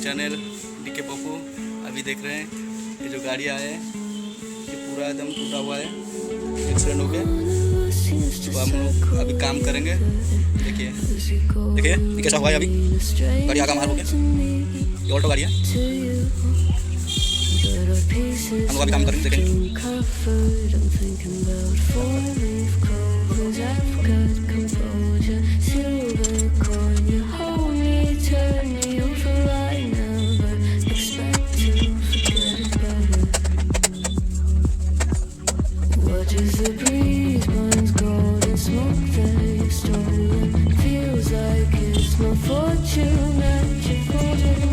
Channel DK Pappu. अभी देख रहे हैं ये जो गाड़ी आया है ये पूरा एकदम टूटा हुआ है, एक्सीडेंट हो गया। तो हम लोग अभी काम करेंगे। देखिए देखिए ये कैसा हुआ है। अभी गाड़ी आगा मार हो गया, ये ऑल्टो गाड़ी है। हम लोग अभी काम करेंगे, देखेंगे। The breeze burns gold and smoke that you stolen. Feels like it's my fortune that you're holding.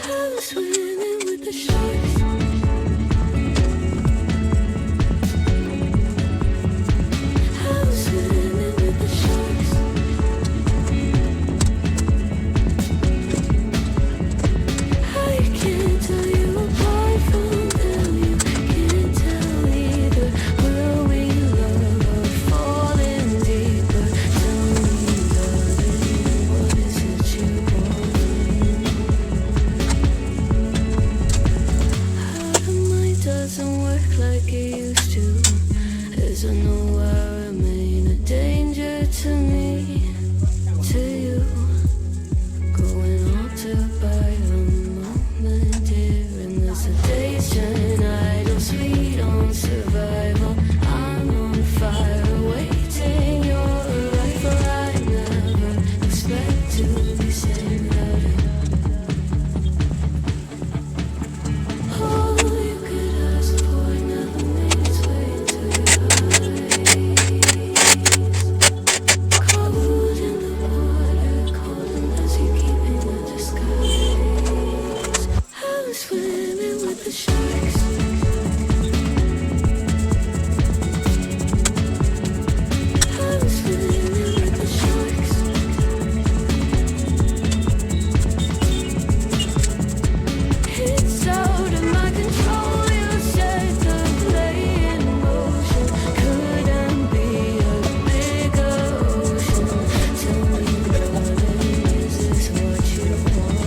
I was swimming with the sharks. I was swimming with the sharks. I can't tell you apart from them. You can't tell either. Will we love or fall in deeper? Tell me, darling, what is it you want? How the mind doesn't work like it used to. As I know I remain a danger to me, to you. Going altered by the moment, dear, and the sedation. Idle, sweet on survival. I'm on fire, waiting your arrival. I never expect to be saved without it. All you could ask for never made its way into your eyes. Cold in the water, cold unless you keep in the disguise. I was swimming with the sharks. I was swimming with the sharks. It's out of my control. You set the play in motion. Couldn't be a bigger ocean. Tell me, darling, is this what you want?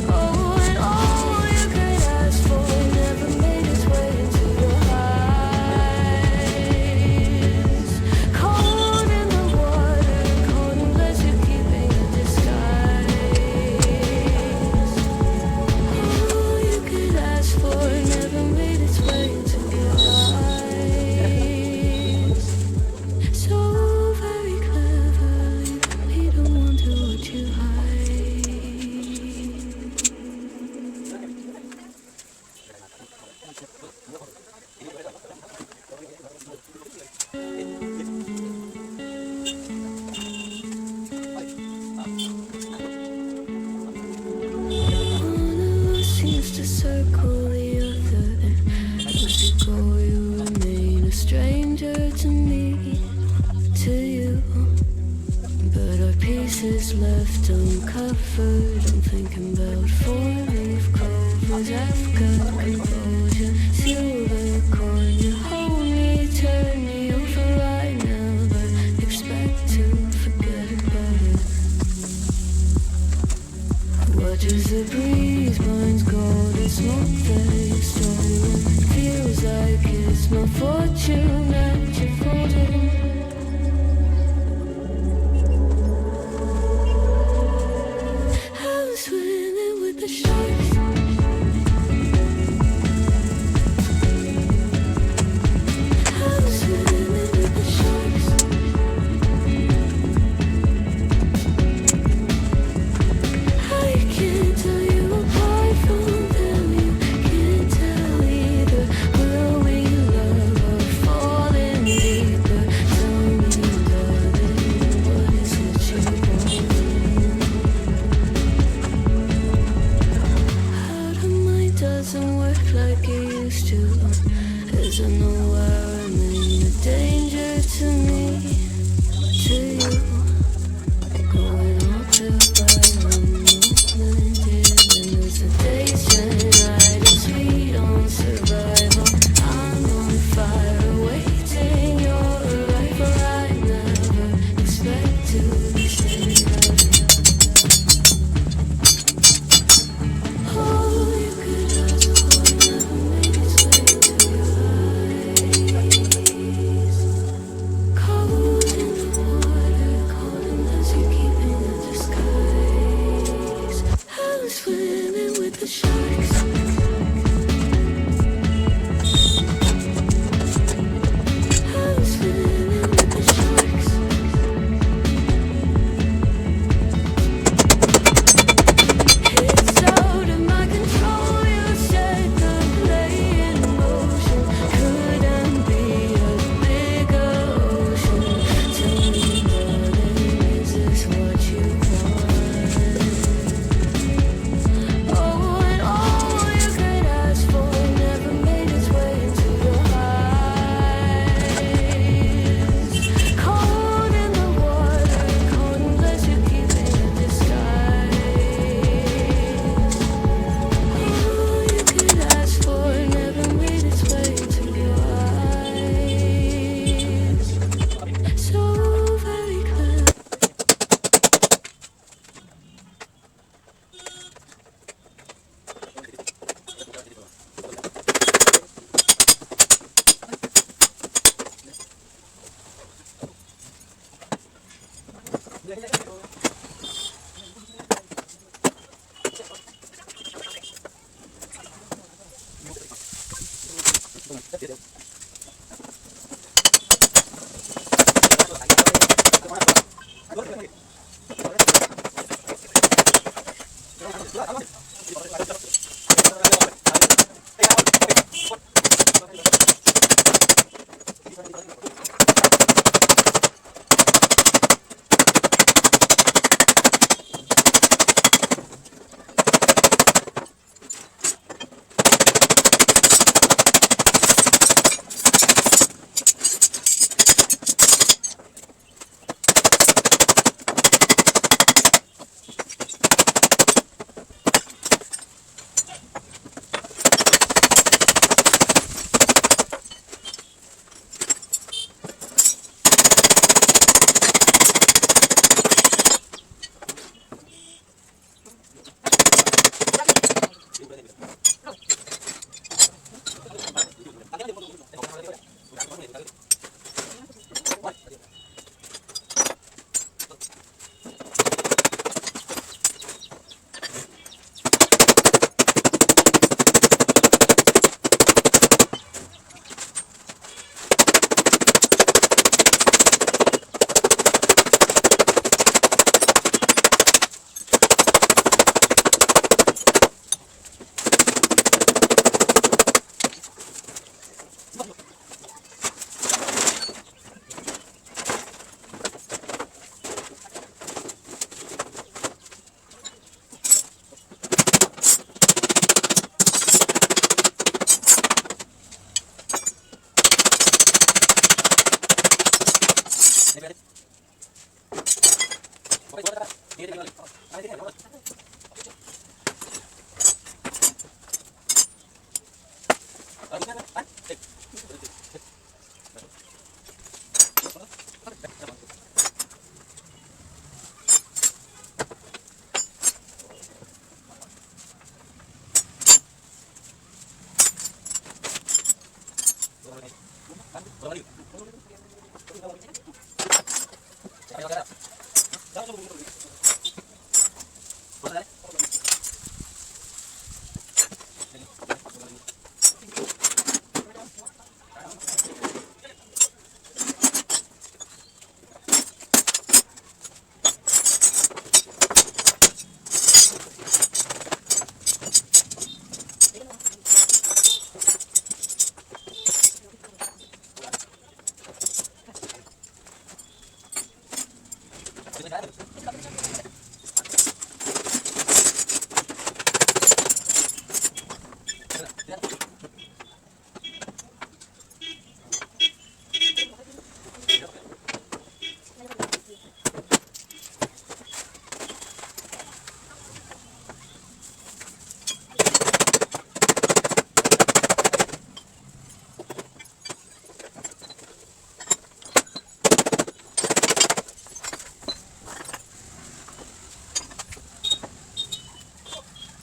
Oh, and all you could ask for never made its way into your eyes. Cold in the water, cold unless you're keeping a disguise. All you could ask for never made its way into your eyes. So very cleverly, we don't wonder what you hide. One of us seems to circle the other, and as you go, you remain a stranger to me, to you. But our pieces left uncovered. I'm thinking about four-leaf clovers. I've got composure, silver coin. You hold me, turn me over. I never expect to forget about it. Watches the breeze burns gold and smoke that you stolen. Feels like it's my fortune that you're holding. I was swimming with the sharks.